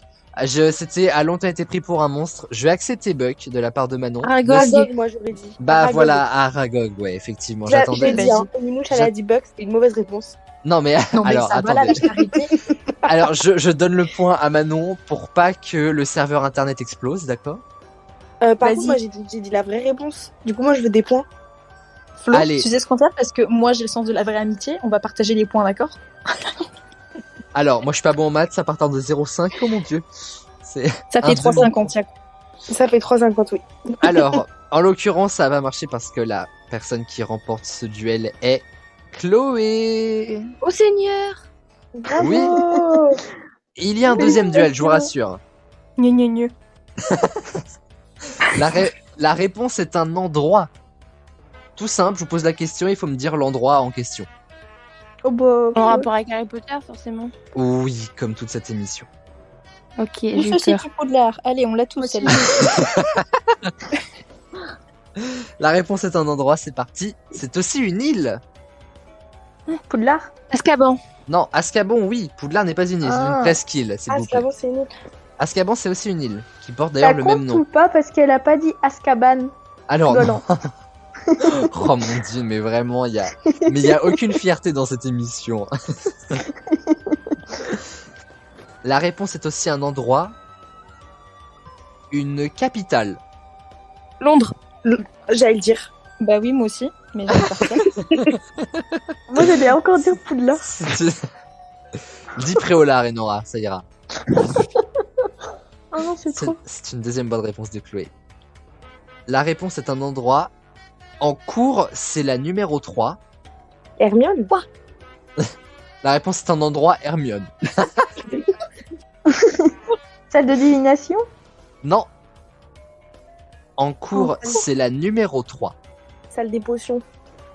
C'était a longtemps été pris pour un monstre. Je vais accepter Buck de la part de Manon. Aragog. Aragog, moi, j'aurais dit. Bah Aragog. voilà, Aragog, ouais, effectivement. Je J'attendais. l'ai dit, hein. Minouche, elle a dit Buck, c'était une mauvaise réponse. Non mais, Non, mais alors ça va, là, attendez. la charité. Alors je donne le point à Manon pour pas que le serveur internet explose, d'accord? Par Vas-y. contre, moi, j'ai dit la vraie réponse. Du coup, moi, je veux des points. Flo, Allez. tu sais ce qu'on fait parce que moi j'ai le sens de la vraie amitié. On va partager les points, d'accord? Alors, moi je suis pas bon en maths, ça partant de 0,5, oh mon dieu. C'est... Ça fait Un 3,50. Tiens. Ça fait 3,50, oui. Alors, en l'occurrence, ça va marcher parce que la personne qui remporte ce duel est Chloé. Au Seigneur. Bravo. Oui. Il y a un deuxième duel, je vous rassure. Gneu, gneu, gneu. La réponse est un endroit. Tout simple, je vous pose la question, il faut me dire l'endroit en question. Oh bah. En rapport avec Harry Potter, forcément. Oui, comme toute cette émission. Ok, Où j'ai eu se peur. situe Poudlard? Allez, on l'a tous. celle-là. La réponse est un endroit, c'est parti. C'est aussi une île. Poudlard. Azkaban. Non, Azkaban, oui. Poudlard n'est pas une île, c'est Ah. une presqu'île, s'il Ah, vous c'est plaît. bon, c'est nul. Azkaban, c'est aussi une île, qui porte Ça d'ailleurs le compte même ou nom. pas parce qu'elle a pas dit Azkaban. Alors, Rigolant. non. Oh mon dieu, mais vraiment, il y a aucune fierté dans cette émission. La réponse est aussi un endroit, une capitale. Londres. J'allais le dire. Bah oui, moi aussi. Mais je vais partir. Moi j'allais encore dire Poudlard. Dis Préolard et Nora, ça ira. Ah non, c'est trop. C'est une deuxième bonne réponse de Chloé. La réponse est un endroit. En cours, c'est la numéro 3. Hermione. La réponse est un endroit Hermione. Salle de divination. Non. En cours, Oh. c'est la numéro 3. Salle des potions.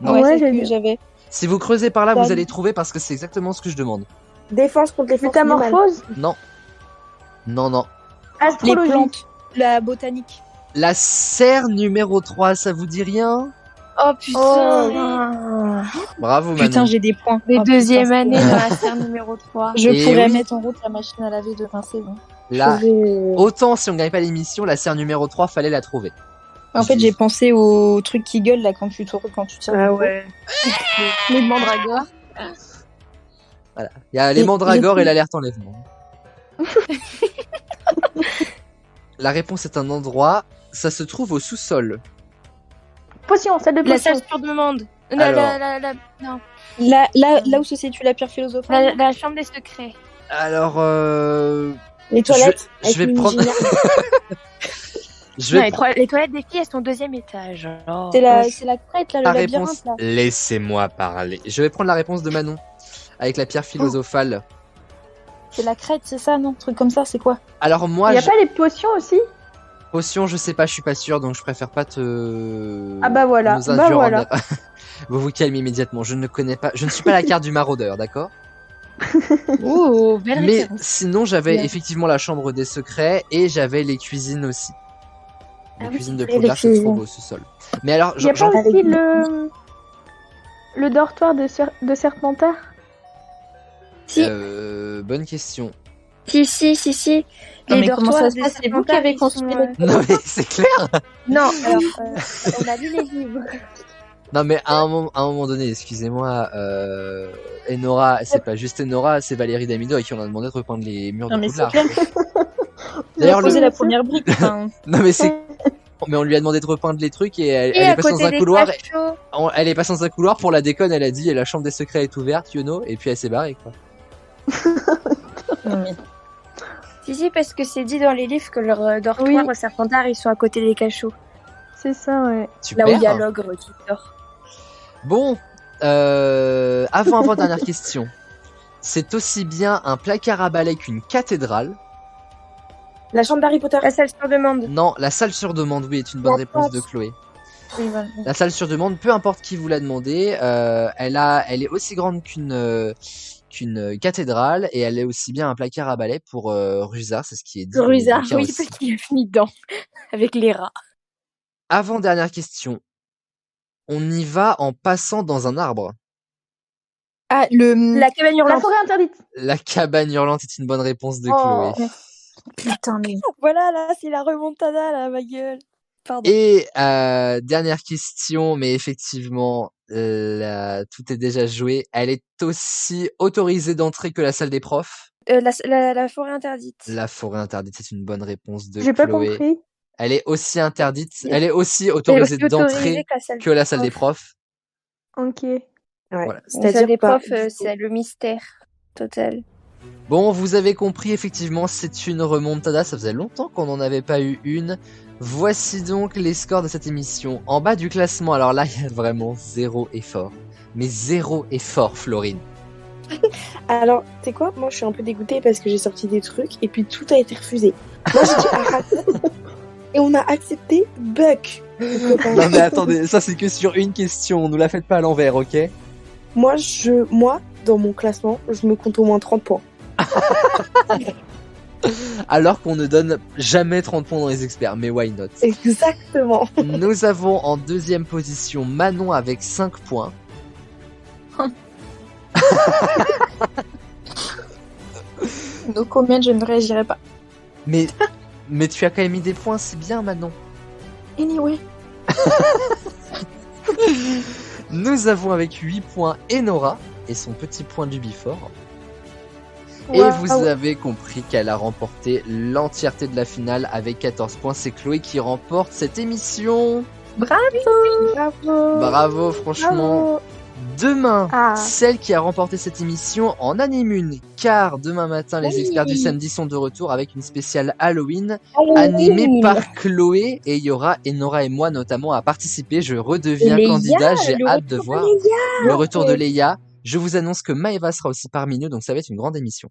Non. Ouais, Ouais, c'est j'ai ce que vu. j'avais. Si vous creusez par là, vous Salle. allez trouver parce que c'est exactement ce que je demande. Défense contre les forces du mal. Métamorphose. Non. Non, non. Les Astrologie. plantes. La botanique. La serre numéro 3, ça vous dit rien? Oh putain. Bravo, Manon. Putain, j'ai des points. Les Oh, deuxième putain, année c'est- dans la serre numéro 3. Je Et pourrais oui. mettre en route la machine à laver de pincée. Bon. Là, Je- autant si on gagne pas l'émission, la serre numéro 3, fallait la trouver. En fait, j'ai pensé au truc qui gueule là quand tu tires. Ah du ouais. Les mandragores. Voilà. Il y a les Et- mandragores et l'alerte enlèvement. La réponse est un endroit. Ça se trouve au sous-sol. Potion. Salle de La potion. salle sur demande. Alors. Non. Là où se situe la pierre philosophale. La chambre des secrets. Alors, Les toilettes. je avec vais une prendre- girafe. je Non, vais prendre les toilettes des filles, elles sont au deuxième étage. Oh. C'est la crête là, le la labyrinthe réponse. là. Laissez-moi parler. Je vais prendre la réponse de Manon. Avec la pierre philosophale. C'est la crête, c'est ça, non? Un truc comme ça, c'est quoi? Alors moi, Il y a pas les potions aussi. potion, je sais pas, je suis pas sûr, donc je préfère pas te. Ah bah voilà, nous bah induire en voilà. erreur. Vous vous calmez immédiatement. Je ne connais pas. Je ne suis pas la carte du maraudeur, d'accord? Oh, belle Mais référence. sinon, j'avais Bien. effectivement la chambre des secrets et j'avais les cuisines aussi. Les Ah oui, cuisines c'est de vrai, les Poudlard se trouvent cuisines. au sous-sol. Mais alors, Il y a pas j'en Avec aussi des- le dortoir de Serpentard? Si, bonne question. si. Non, Les mais comment ça dortoirs se des passe? C'est vous qui Serpentards, avez ils construit sont, les Non mais c'est clair. Non, alors, on a lu les livres. Non mais à un moment donné, excusez-moi, Enora, c'est pas juste Enora, c'est Valérie Damido à qui on a demandé de repeindre les murs Non, de mais c'est Poudlard. clair. D'ailleurs, Poser le... la première brique. Enfin, non mais on lui a demandé de repeindre les trucs et elle Et est à passée dans côté un des couloir. cachots. Elle est passée dans un couloir pour la déconne, elle a dit la chambre des secrets est ouverte, you know, et puis elle s'est barrée quoi. non, mais Si, parce que c'est dit dans les livres que leurs dortoirs Oui. au Serpentard, ils sont à côté des cachots. C'est ça, ouais. Super. Là où il y a l'ogre qui dort. Bon, avant dernière question. C'est aussi bien un placard à balai qu'une cathédrale. La chambre d'Harry Potter. La salle sur demande. Non, la salle sur demande, oui, est une bonne La réponse de porte. Chloé. Oui, voilà. La salle sur demande, peu importe qui vous l'a demandé, elle est aussi grande qu'une cathédrale et elle est aussi bien un placard à balai pour Rusard, c'est ce qui est dit dans les Rusard, bouquins oui, aussi. parce qu'il a fini dedans. Avec les rats. Avant dernière question. On y va en passant dans un arbre. ah La cabane La hurlante. forêt interdite. La cabane hurlante est une bonne réponse de Oh. Chloé. putain mais Voilà, là, c'est la remontada, là, ma gueule. Pardon. Et dernière question, mais effectivement, tout est déjà joué. Elle est aussi autorisée d'entrer que la salle des profs. La forêt interdite. La forêt interdite, c'est une bonne réponse de J'ai pas Chloé. compris. Elle est aussi interdite, elle est aussi Elle est autorisée aussi autorisée d'entrer que que la salle des profs. Ok. Ouais. Voilà. La salle C'est-à-dire des pas. profs, c'est le mystère total. Bon, vous avez compris, effectivement, c'est une remontada. Ça faisait longtemps qu'on n'en avait pas eu une. Voici donc les scores de cette émission. En bas du classement, alors là, il y a vraiment zéro effort. Mais zéro effort, Florine. Alors, tu sais quoi? Moi, je suis un peu dégoûtée parce que j'ai sorti des trucs et puis tout a été refusé. Moi, j'ai dit Arrakis et on a accepté Buck. Non mais attendez, ça c'est que sur une question, nous la faites pas à l'envers, ok? Moi, dans mon classement, je me compte au moins 30 points. Alors qu'on ne donne jamais 30 points dans les experts, mais why not? Exactement. Nous avons en deuxième position Manon avec 5 points. no comment, je ne réagirai pas. Mais tu as quand même mis des points, c'est bien Manon. Anyway. Nous avons avec 8 points Enora et son petit point du Bifort. Et Waouh. vous avez compris qu'elle a remporté l'entièreté de la finale avec 14 points. C'est Chloé qui remporte cette émission. Bravo. Bravo, franchement. Bravo. Demain, Ah. celle qui a remporté cette émission en anime une, car demain matin, les experts du samedi sont de retour avec une spéciale Halloween animée par Chloé et il y aura Enora et moi notamment à participer. Je redeviens Léa, candidat, j'ai le hâte de retour voir le retour de Léa. Je vous annonce que Maëva sera aussi parmi nous, donc ça va être une grande émission.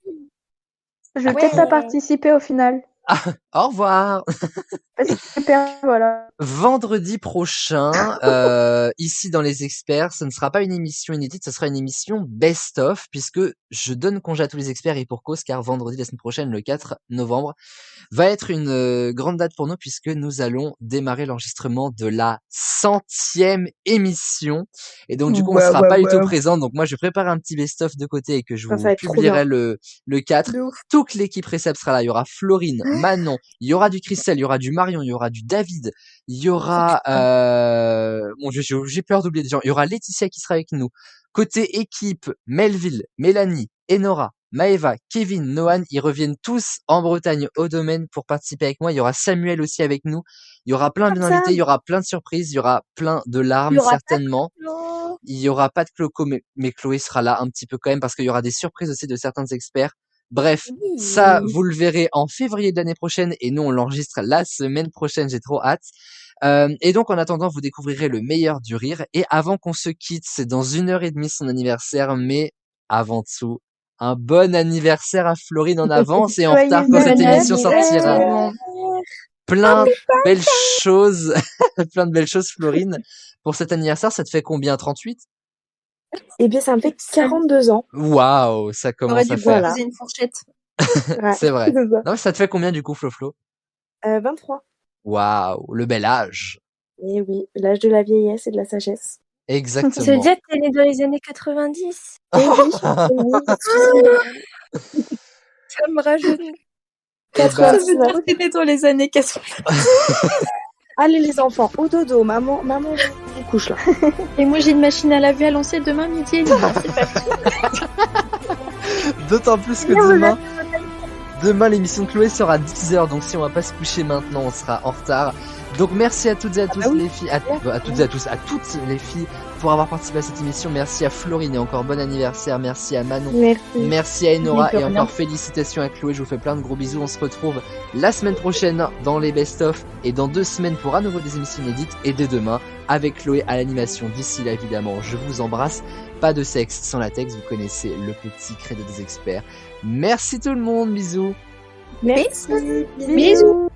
Je vais peut-être pas participer au final. Au revoir. Parce que j'ai perdu, voilà. Vendredi prochain, ici dans les experts, ce ne sera pas une émission inédite, ce sera une émission best-of, puisque je donne congé à tous les experts et pour cause, car vendredi la semaine prochaine, le 4 novembre, va être une grande date pour nous, puisque nous allons démarrer l'enregistrement de la 100e émission. Et donc du coup, on sera pas du tout présent. Donc moi, je prépare un petit best-of de côté et que je Ça vous va être trop publierai bien. le 4. De ouf. Toute l'équipe Récep sera là. Il y aura Florine, Manon, il y aura du Christelle, il y aura du Marion, il y aura du David, il y aura bon, j'ai peur d'oublier des gens. Il y aura Laetitia qui sera avec nous. Côté équipe, Melville, Mélanie, Enora, Maëva, Kevin, Noan, ils reviennent tous en Bretagne au domaine pour participer avec moi. Il y aura Samuel aussi avec nous. Il y aura plein d'invités, il y aura plein de surprises, il y aura plein de larmes Il y aura certainement. Il y aura pas de Cloco, mais Chloé sera là un petit peu quand même parce qu'il y aura des surprises aussi de certains experts. Bref, ça, vous le verrez en février de l'année prochaine et nous, on l'enregistre la semaine prochaine. J'ai trop hâte. Et donc, en attendant, vous découvrirez le meilleur du rire. Et avant qu'on se quitte, c'est dans 1h30 son anniversaire, mais avant tout, un bon anniversaire à Florine en avance et en Joyeux retard quand cette émission anniversaire. sortira. Plein de belles choses, plein de belles choses, Florine. Pour cet anniversaire, ça te fait combien? 38? Eh bien, ça me fait 42 ans. Waouh, ça J'aurais commence dû à faire. Voilà. proposer une fourchette. Ouais, C'est vrai. c'est ça. Non, ça te fait combien du coup, Flo? 23. Waouh, le bel âge. Eh oui, l'âge de la vieillesse et de la sagesse. Ça veut Exactement. dire que t'es né dans les années 90. Eh oui, excusez-moi. Ça me rajeunit. Eh ben, 86 Ça veut dire que t'es né dans les années 80. Allez les enfants, au dodo, maman vous couche là. Et moi, j'ai une machine à laver à lancer demain midi et demi. C'est pas d'autant plus que demain l'émission de Chloé sera à 10h, donc si on va pas se coucher maintenant, on sera en retard. Donc merci à toutes et à tous oui. les filles, à toutes et à tous, à toutes les filles pour avoir participé à cette émission. Merci à Florine et encore bon anniversaire. Merci à Manon. Merci. Merci à Enora De et rien. encore félicitations à Chloé. Je vous fais plein de gros bisous. On se retrouve la semaine prochaine dans les best-of et dans 2 semaines pour à nouveau des émissions inédites et dès demain avec Chloé à l'animation. D'ici là, évidemment, je vous embrasse. Pas de sexe sans latex. Vous connaissez le petit credo des experts. Merci tout le monde. Bisous. Merci. Bisous.